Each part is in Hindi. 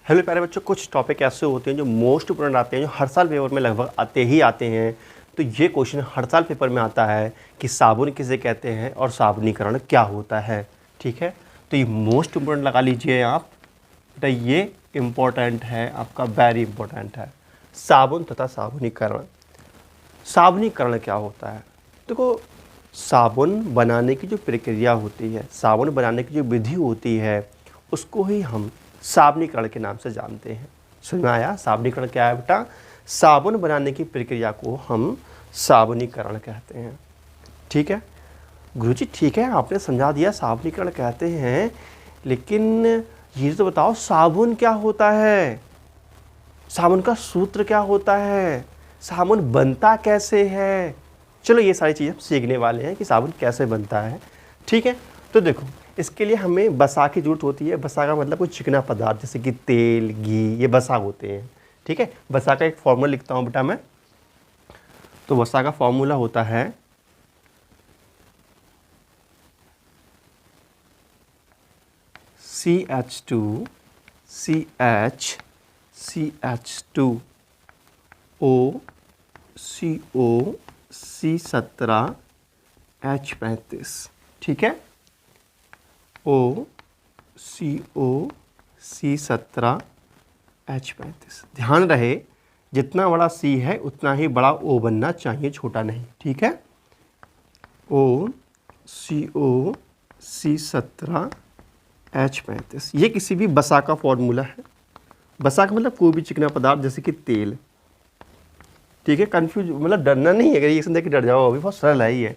हेलो प्यारे बच्चों, कुछ टॉपिक ऐसे होते हैं जो मोस्ट इम्पोर्टेंट आते हैं, जो हर साल पेपर में लगभग आते हैं। तो ये क्वेश्चन हर साल पेपर में आता है कि साबुन किसे कहते हैं और साबुनीकरण क्या होता है। ठीक है, तो ये मोस्ट इम्पोर्टेंट लगा लीजिए आप बेटा, ये इम्पोर्टेंट है आपका, वेरी इंपॉर्टेंट है। साबुन तथा साबुनीकरण। साबुनीकरण क्या होता है? देखो, साबुन बनाने की जो प्रक्रिया होती है, साबुन बनाने की जो विधि होती है, उसको ही हम साबुनीकरण के नाम से जानते हैं। समझ में आया? साबुनीकरण क्या है बेटा? साबुन बनाने की प्रक्रिया को हम साबुनीकरण कहते हैं। ठीक है गुरुजी, ठीक है, आपने समझा दिया साबुनीकरण कहते हैं, लेकिन ये तो बताओ साबुन क्या होता है, साबुन का सूत्र क्या होता है, साबुन बनता कैसे है। चलो ये सारी चीज़ें हम सीखने वाले हैं कि साबुन कैसे बनता है। ठीक है, तो देखो, इसके लिए हमें वसा की जरूरत होती है। वसा का मतलब कोई चिकना पदार्थ, जैसे कि तेल, घी, ये वसा होते हैं। ठीक है, वसा का एक फॉर्मूला लिखता हूँ बेटा मैं। तो वसा का फॉर्मूला होता है CH2 CH CH2 O CO C17 H35। ठीक है, O CO C17 H35। ध्यान रहे, जितना बड़ा C है उतना ही बड़ा O बनना चाहिए, छोटा नहीं। ठीक है, O CO C17 H35 ये किसी भी वसा का फॉर्मूला है। वसा का मतलब कोई भी चिकना पदार्थ, जैसे कि तेल। ठीक है, कंफ्यूज मतलब डरना नहीं है, अगर ये देख के डर जाओ, अभी बहुत सरल है ये।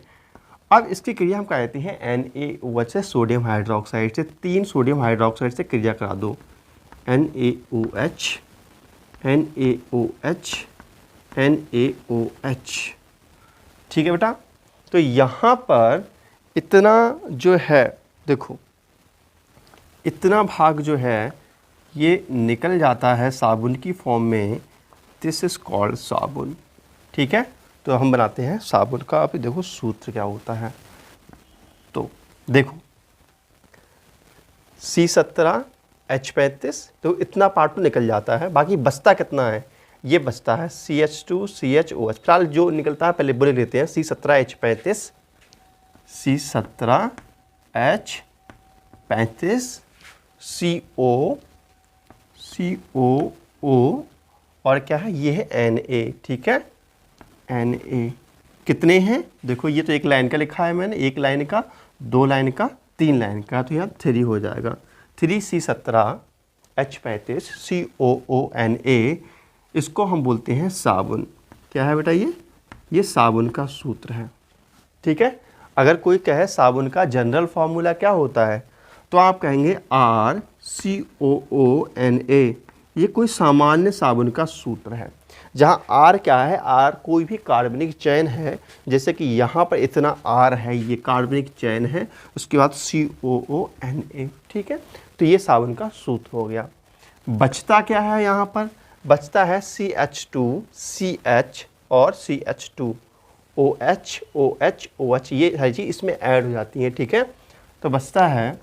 अब इसकी क्रिया हम कहते हैं NaOH से सोडियम हाइड्रोक्साइड से, 3 सोडियम हाइड्रोक्साइड से क्रिया करा दो। NaOH NaOH NaOH। ठीक है बेटा, तो यहाँ पर इतना जो है, देखो इतना भाग जो है ये निकल जाता है साबुन की फॉर्म में। दिस इज कॉल्ड साबुन। ठीक है, तो हम बनाते हैं साबुन का। अब देखो सूत्र क्या होता है, तो देखो C17 H35, तो इतना पार्ट तो निकल जाता है, बाकी बचता कितना है? ये बचता है CH2 CHOH। फिलहाल जो निकलता है पहले बोले लेते हैं, C17 H35 C17 H35 COO और क्या है? ये है Na। ठीक है, Na कितने हैं? देखो, ये तो एक लाइन का लिखा है मैंने, एक लाइन का, 2 लाइन का, 3 लाइन का, तो यहाँ 3 हो जाएगा। 3C17 H35 COONA। इसको हम बोलते हैं साबुन। क्या है बेटा? ये साबुन का सूत्र है। ठीक है, अगर कोई कहे साबुन का जनरल फार्मूला क्या होता है, तो आप कहेंगे RCOONA। ये कोई सामान्य साबुन का सूत्र है, जहाँ R क्या है? R कोई भी कार्बनिक चैन है, जैसे कि यहाँ पर इतना R है, ये कार्बनिक चैन है, उसके बाद COONA। ठीक है, तो ये साबुन का सूत्र हो गया। बचता क्या है? यहाँ पर बचता है CH2 CH और CH2 OH OH OH, ये हर चीज़ इसमें ऐड हो जाती है। ठीक है, तो बचता है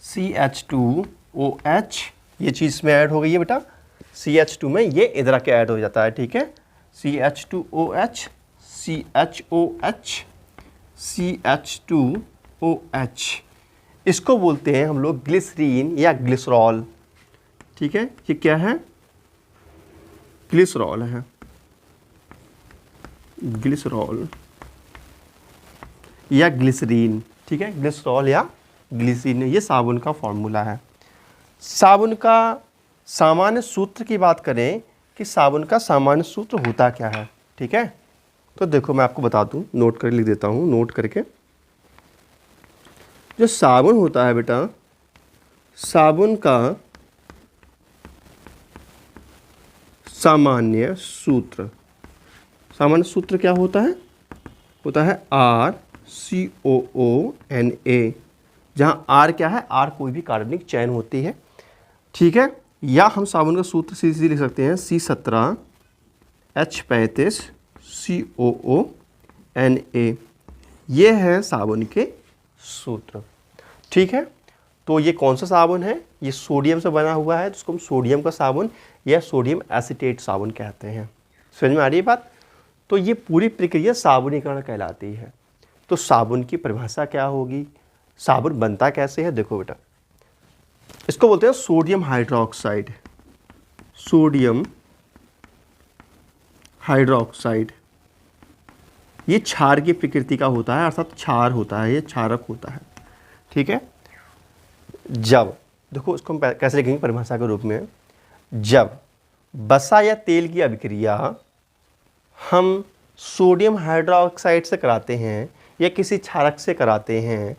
CH2 OH, ये चीज़ इसमें ऐड हो गई है बेटा। CH2 में ये इधर के ऐड हो जाता है। ठीक है, CH2OH CHOH CH2OH। इसको बोलते हैं हम लोग ग्लिसरीन या ग्लिसरॉल। ठीक है, ये क्या है? ग्लिसरॉल है, ग्लिसरॉल या ग्लिसरीन। ठीक है, ग्लिसरॉल या ग्लिसरीन, ये साबुन का फॉर्मूला है। साबुन का सामान्य सूत्र की बात करें कि साबुन का सामान्य सूत्र होता क्या है। ठीक है, तो देखो मैं आपको बता दूं, नोट कर लिख देता हूं, नोट करके। जो साबुन होता है बेटा, साबुन का सामान्य सूत्र, सामान्य सूत्र क्या होता है? होता है RCOONA, जहाँ R क्या है? R कोई भी कार्बनिक चैन होती है। ठीक है, या हम साबुन का सूत्र सीधे लिख सकते हैं C17 H35 COONA। ये है साबुन के सूत्र। ठीक है, तो ये कौन सा साबुन है? ये सोडियम से बना हुआ है, तो इसको हम सोडियम का साबुन या सोडियम एसीटेट साबुन कहते हैं। समझ में आ रही है बात? तो ये पूरी प्रक्रिया साबुनीकरण कहलाती है। तो साबुन की परिभाषा क्या होगी, साबुन बनता कैसे है? देखो बेटा, इसको बोलते हैं सोडियम हाइड्रोक्साइड। सोडियम हाइड्रोक्साइड ये क्षार की प्रकृति का होता है, अर्थात क्षार होता है, ये क्षारक होता है। ठीक है। जब, देखो इसको हम कैसे लिखेंगे परिभाषा के रूप में, जब वसा या तेल की अभिक्रिया हम सोडियम हाइड्रोक्साइड से कराते हैं या किसी क्षारक से कराते हैं,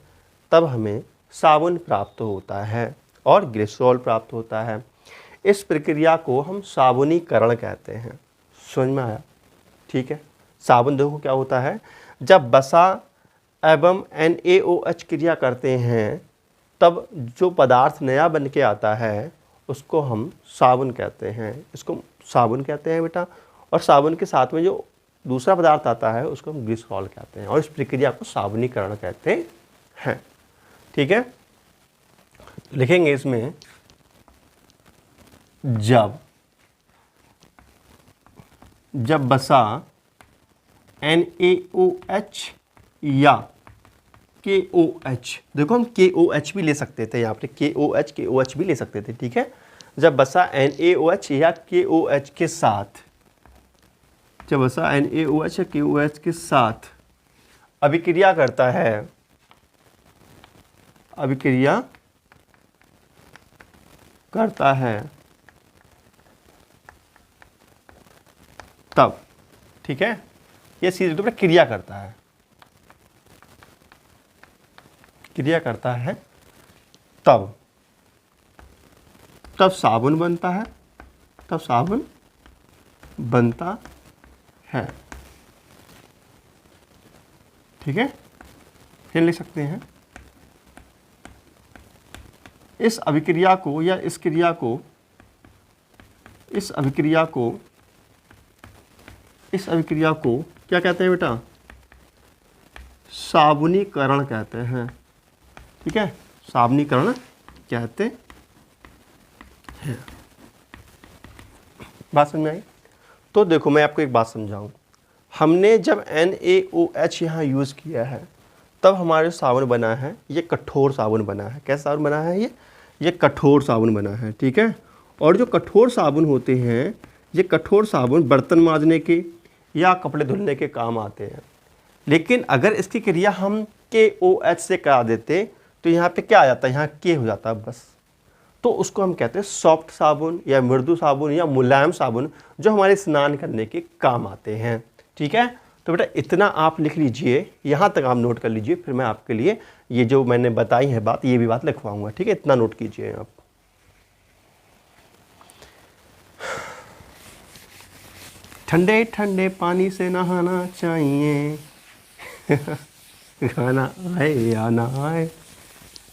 तब हमें साबुन प्राप्त होता है और ग्लिसरॉल प्राप्त होता है। इस प्रक्रिया को हम साबुनीकरण कहते हैं। समझ में आया? ठीक है। साबुन देखो क्या होता है, जब वसा एवं NaOH क्रिया करते हैं तब जो पदार्थ नया बन के आता है उसको हम साबुन कहते हैं। इसको साबुन कहते हैं बेटा। और साबुन के साथ में जो दूसरा पदार्थ आता है उसको हम ग्लिसरॉल कहते हैं, और इस प्रक्रिया को साबुनीकरण कहते हैं। ठीक है। लिखेंगे इसमें, जब वसा NaOH या KOH, देखो हम KOH भी ले सकते थे, यहाँ पे KOH भी ले सकते थे। ठीक है। जब वसा NaOH या KOH के साथ, जब वसा NaOH या KOH के साथ अभिक्रिया करता है, अभिक्रिया करता है तब, ठीक है, ये सीधे तौर पर क्रिया करता है, क्रिया करता है तब साबुन बनता है, तब साबुन बनता है। ठीक है। फिर लिख सकते हैं, इस अभिक्रिया को या इस क्रिया को, इस अभिक्रिया को क्या कहते हैं बेटा? साबुनीकरण कहते हैं। ठीक है। साबुनीकरण कहते हैं। बात समझ में आई? तो देखो मैं आपको एक बात समझाऊं, हमने जब NaOH यहाँ यूज़ किया है तब हमारे साबुन बना है, ये कठोर साबुन बना है। कैसा साबुन बना है? ये कठोर साबुन बना है। ठीक है। और जो कठोर साबुन होते हैं, ये कठोर साबुन बर्तन मांजने के या कपड़े धुलने के काम आते हैं। लेकिन अगर इसकी क्रिया हम KOH से करा देते तो यहाँ पे क्या आ जाता है? यहाँ K हो जाता है बस। तो उसको हम कहते हैं सॉफ्ट साबुन या मृदु साबुन या मुलायम साबुन, जो हमारे स्नान करने के काम आते हैं। ठीक है। तो बेटा इतना आप लिख लीजिए, यहाँ तक आप नोट कर लीजिए, फिर मैं आपके लिए ये जो मैंने बताई है बात, ये भी बात लिखवाऊंगा। ठीक है। इतना नोट कीजिए आप। ठंडे ठंडे पानी से नहाना चाहिए गाना आए या ना आए,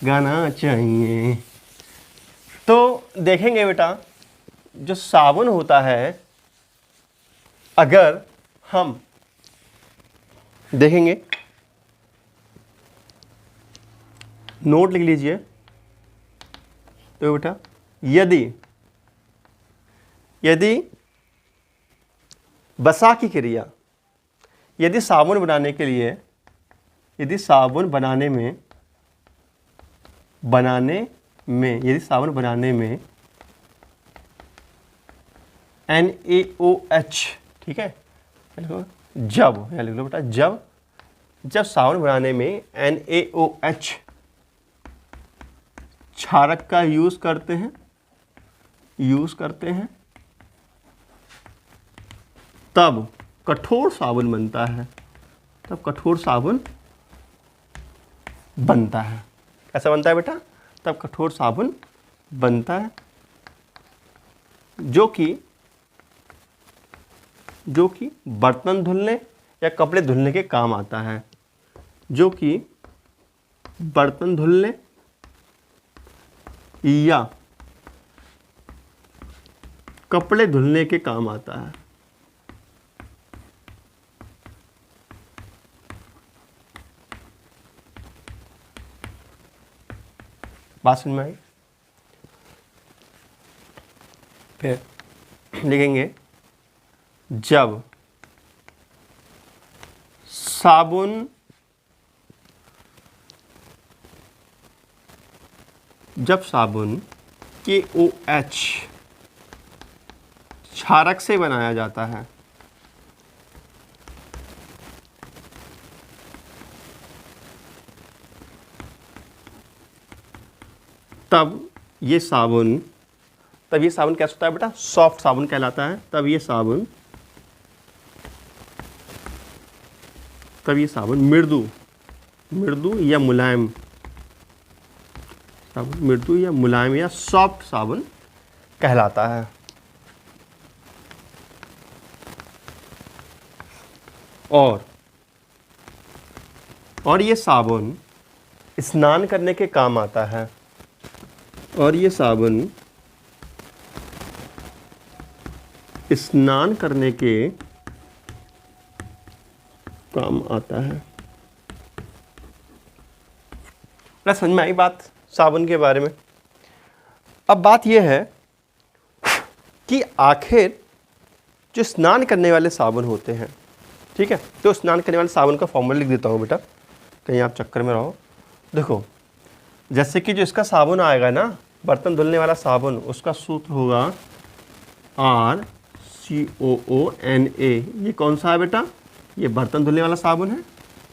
गाना चाहिए। तो देखेंगे बेटा, जो साबुन होता है, अगर हम देखेंगे, नोट लिख लीजिए। तो बेटा यदि वसा की क्रिया, यदि साबुन बनाने के लिए, यदि साबुन बनाने में NaOH, ठीक है, जब, यहाँ लिख लो बेटा, जब साबुन बनाने में NaOH क्षारक का यूज करते हैं, तब कठोर साबुन बनता है, तब कठोर साबुन बनता है। कैसा बनता है बेटा? तब कठोर साबुन बनता है, जो कि बर्तन धुलने या कपड़े धुलने के काम आता है, जो कि बर्तन धुलने या कपड़े धुलने के काम आता है। बात समझ में आई? फिर लिखेंगे जब साबुन KOH क्षारक से बनाया जाता है तब ये साबुन कैसा होता है बेटा? सॉफ्ट साबुन कहलाता है। तब ये साबुन मृदु या मुलायम या सॉफ्ट साबुन कहलाता है। और ये साबुन स्नान करने के काम आता है। स्नान करने के काम आता है। समझ में आई बात साबुन के बारे में? अब बात यह है कि आखिर जो स्नान करने वाले साबुन होते हैं, ठीक है, तो स्नान करने वाले साबुन का फॉर्मूला लिख देता हूँ बेटा, कहीं आप चक्कर में रहो। देखो, जैसे कि जो इसका साबुन आएगा ना, बर्तन धुलने वाला साबुन, उसका सूत्र होगा RCOONA। ये कौन सा है बेटा? ये बर्तन धुलने वाला साबुन है,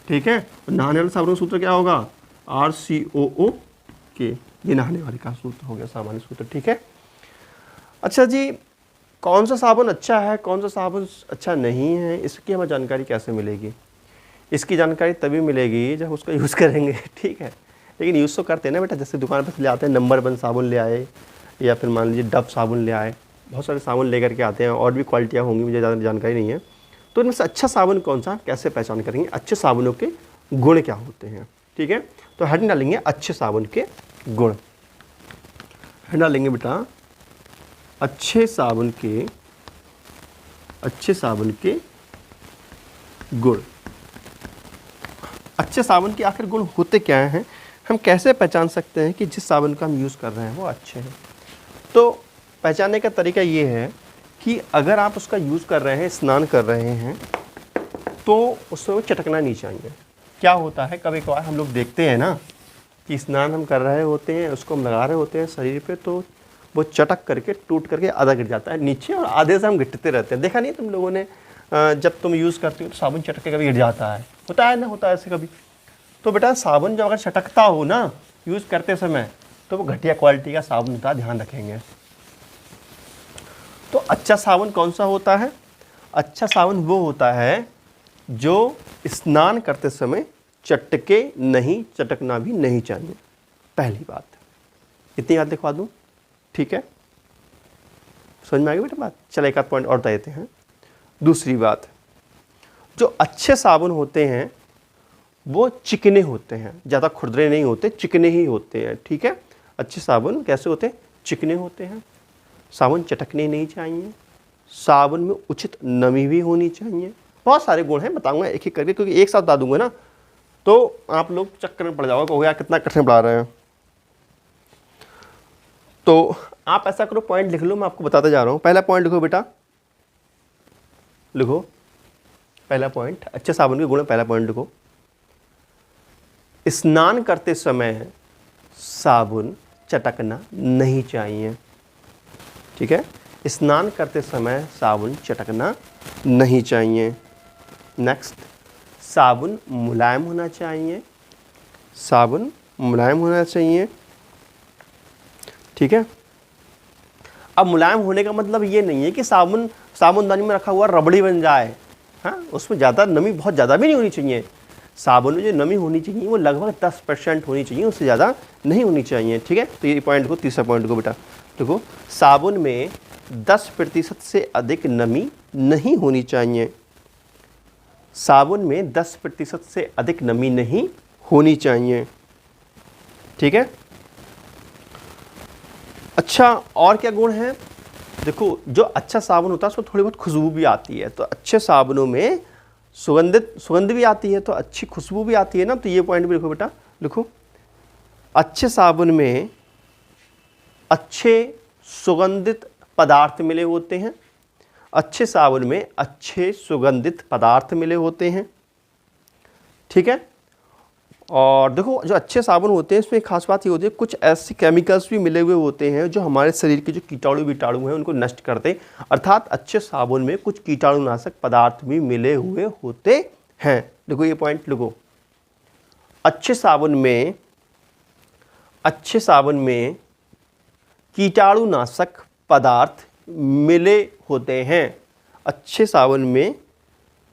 ठीक है। और नहाने वाला साबुन का सूत्र क्या होगा? RCOOK। ये नहाने वाले का सूत्र हो गया, सामान्य सूत्र, ठीक है। अच्छा जी, कौन सा साबुन अच्छा है, कौन सा साबुन अच्छा नहीं है, इसकी हमें जानकारी कैसे मिलेगी? इसकी जानकारी तभी मिलेगी जब उसका यूज़ करेंगे, ठीक है। लेकिन यूज़ तो करते हैं ना बेटा, जैसे दुकान पर ले आते हैं, नंबर 1 साबुन ले आए, या फिर मान लीजिए डब साबुन ले आए, बहुत सारे साबुन लेकर के आते हैं, और भी क्वालिटियाँ होंगी, मुझे ज़्यादा जानकारी नहीं है। तो इनमें से अच्छा साबुन कौन सा, कैसे पहचान करेंगे? अच्छे साबुनों के गुण क्या होते हैं, ठीक है। तो हेडिंग डालेंगे अच्छे साबुन के गुण। हेडिंग डालेंगे बेटा अच्छे साबुन के गुण। अच्छे साबुन के आखिर गुण होते क्या हैं? हम कैसे पहचान सकते हैं कि जिस साबुन का हम यूज़ कर रहे हैं वो अच्छे हैं? तो पहचानने का तरीका ये है कि अगर आप उसका यूज़ कर रहे हैं, स्नान कर रहे हैं, तो उसमें चटकना नहीं चाहिए। क्या होता है, कभी कभार हम लोग देखते हैं ना कि स्नान हम कर रहे होते हैं, उसको हम लगा रहे होते हैं शरीर पे, तो वो चटक करके टूट करके आधा गिर जाता है नीचे, और आधे से हम गिरते रहते हैं। देखा नहीं तुम लोगों ने, जब तुम यूज़ करते हो तो साबुन चटक के कभी गिर जाता है, होता है ना, होता है ऐसे कभी। तो बेटा साबुन जब अगर चटकता हो ना यूज़ करते समय, तो वो घटिया क्वालिटी का साबुन होता है, ध्यान रखेंगे। तो अच्छा साबुन कौन सा होता है? अच्छा साबुन वो होता है जो स्नान करते समय चटके नहीं, चटकना भी नहीं चाहिए। पहली बात, इतनी बात दिखवा दूँ, ठीक है, समझ में आ गई बेटा बात? चलो एक आध पॉइंट और बता देते हैं। दूसरी बात, जो अच्छे साबुन होते हैं वो चिकने होते हैं, ज़्यादा खुरदरे नहीं होते, चिकने ही होते हैं, ठीक है। अच्छे साबुन कैसे होते हैं? चिकने होते हैं। साबुन चटकने नहीं चाहिए, साबुन में उचित नमी भी होनी चाहिए। बहुत सारे गुण हैं, बताऊंगा एक एक करके, क्योंकि एक साथ बता दूंगा ना तो आप लोग चक्कर में पड़ जाओगे, यार कितना कठिन पढ़ा रहे हैं। तो आप ऐसा करो, पॉइंट लिख लो, मैं आपको बताते जा रहा हूँ। पहला पॉइंट लिखो बेटा, लिखो पहला पॉइंट, अच्छे साबुन के गुण। पहला पॉइंट लिखो, स्नान करते समय साबुन चटकना नहीं चाहिए, ठीक है। स्नान करते समय साबुन चटकना नहीं चाहिए। नेक्स्ट, साबुन मुलायम होना चाहिए, साबुन मुलायम होना चाहिए, ठीक है। अब मुलायम होने का मतलब ये नहीं है कि साबुनदानी में रखा हुआ रबड़ी बन जाए, हाँ, उसमें ज़्यादा नमी बहुत ज़्यादा भी नहीं होनी चाहिए। साबुन में जो नमी होनी चाहिए वो लगभग 10% होनी चाहिए, उससे ज़्यादा नहीं होनी चाहिए, ठीक है। तो ये पॉइंट को, तीसरा पॉइंट को बेटा देखो, साबुन में 10% से अधिक नमी नहीं होनी चाहिए। साबुन में 10% से अधिक नमी नहीं होनी चाहिए, ठीक है। अच्छा, और क्या गुण है? देखो, जो अच्छा साबुन होता है उसमें थोड़ी बहुत खुशबू भी आती है, तो अच्छे साबुनों में सुगंध भी आती है, तो अच्छी खुशबू भी आती है ना। तो ये पॉइंट भी लिखो बेटा, लिखो अच्छे साबुन में अच्छे सुगंधित पदार्थ मिले होते हैं। अच्छे साबुन में अच्छे सुगंधित पदार्थ मिले होते हैं, ठीक है। और देखो जो अच्छे साबुन होते हैं इसमें खास बात ये होती है कुछ ऐसे केमिकल्स भी मिले हुए होते हैं जो हमारे शरीर के जो कीटाणु हैं उनको नष्ट करते हैं। अर्थात अच्छे साबुन में कुछ कीटाणुनाशक पदार्थ भी मिले हुए होते हैं। देखो ये पॉइंट लिखो, अच्छे साबुन में कीटाणुनाशक पदार्थ मिले होते हैं। अच्छे साबुन में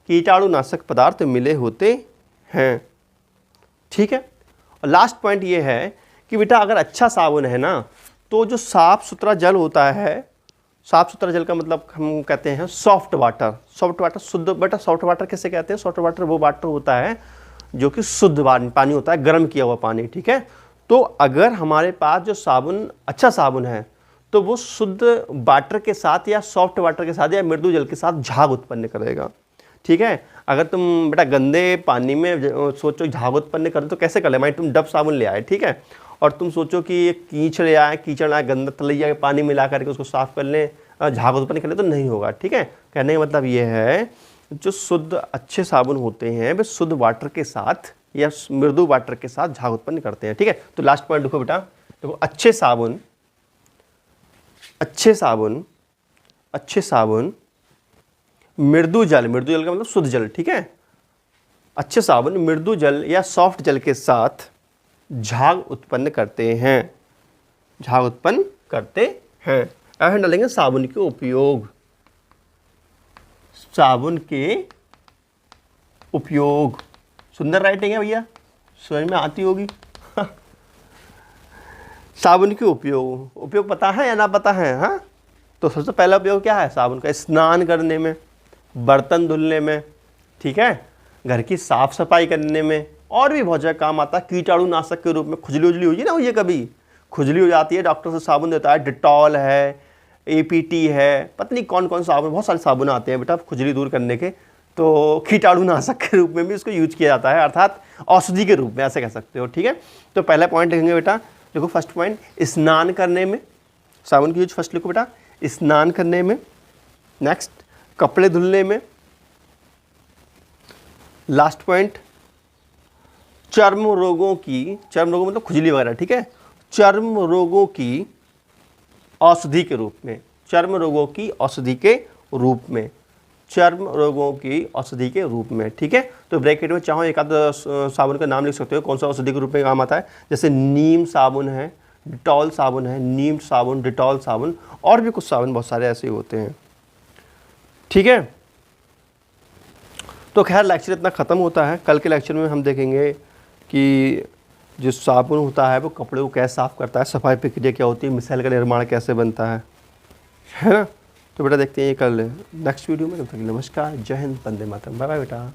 कीटाणुनाशक पदार्थ मिले होते हैं, ठीक है। और लास्ट पॉइंट ये है कि बेटा अगर अच्छा साबुन है ना तो जो साफ़ सुथरा जल होता है, साफ़ सुथरा जल का मतलब हम कहते हैं सॉफ्ट वाटर शुद्ध। बेटा सॉफ्ट वाटर कैसे कहते हैं? सॉफ्ट वाटर वो वाटर होता है जो कि शुद्ध पानी होता है, गर्म किया हुआ पानी, ठीक है। तो अगर हमारे पास जो साबुन अच्छा साबुन है तो वो शुद्ध वाटर के साथ या सॉफ्ट वाटर के साथ या मृदु जल के साथ झाग उत्पन्न करेगा, ठीक है। अगर तुम बेटा गंदे पानी में सोचो झाग उत्पन्न करो तो कैसे कर ले? तुम डब साबुन ले आए, ठीक है, और तुम सोचो कि कीचड़ लाए गंदा तलैया के पानी मिला करके उसको साफ कर लें, झाग उत्पन्न कर ले, तो नहीं होगा, ठीक है। कहने का मतलब ये है जो शुद्ध अच्छे साबुन होते हैं वे शुद्ध वाटर के साथ या मृदु वाटर के साथ झाग उत्पन्न करते हैं, ठीक है। तो लास्ट पॉइंट देखो बेटा, देखो अच्छे साबुन मृदु जल का मतलब शुद्ध जल, ठीक है। अच्छे साबुन मृदु जल या सॉफ्ट जल के साथ झाग उत्पन्न करते हैं, अब डालेंगे साबुन के उपयोग। सुंदर राइटिंग है भैया, समझ में आती होगी। साबुन के उपयोग पता है या ना पता है? हाँ, तो सबसे पहला उपयोग क्या है साबुन का? स्नान करने में, बर्तन धुलने में, ठीक है, घर की साफ सफाई करने में, और भी बहुत जगह काम आता है। कीटाणुनाशक के रूप में खुजली उजली हुई ना, ये कभी खुजली हो जाती है, डॉक्टर से साबुन देता है, डिटॉल है, APT है, पता नहीं कौन कौन साबुन, बहुत सारे साबुन आते हैं बेटा खुजली दूर करने के। तो कीटाणुनाशक के रूप में भी इसको यूज किया जाता है, अर्थात औषधि के रूप में, ऐसे कह सकते हो, ठीक है। तो पहला पॉइंट लिखेंगे बेटा, देखो फर्स्ट पॉइंट स्नान करने में साबुन की यूज, फर्स्ट लिखो बेटा स्नान करने में। नेक्स्ट कपड़े धुलने में। लास्ट पॉइंट चर्म रोगों मतलब खुजली वगैरह, ठीक है, चर्म रोगों की औषधि के रूप में, ठीक है। तो ब्रैकेट में चाहो एक आध साबुन का नाम लिख सकते हो, कौन सा औषधि के रूप में काम आता है। जैसे नीम साबुन है, डिटॉल साबुन है, नीम साबुन, डिटॉल साबुन, और भी कुछ साबुन बहुत सारे ऐसे होते हैं, ठीक है। तो खैर लेक्चर इतना ख़त्म होता है। कल के लेक्चर में हम देखेंगे कि जो साबुन होता है वो कपड़े को कैसे साफ़ करता है, सफाई प्रक्रिया क्या होती है, मिसाइल का निर्माण कैसे बनता है ना। तो बेटा देखते हैं ये कल नेक्स्ट वीडियो में। तब तक नमस्कार, जय हिंद, वंदे मातरम, बाय बाय बेटा।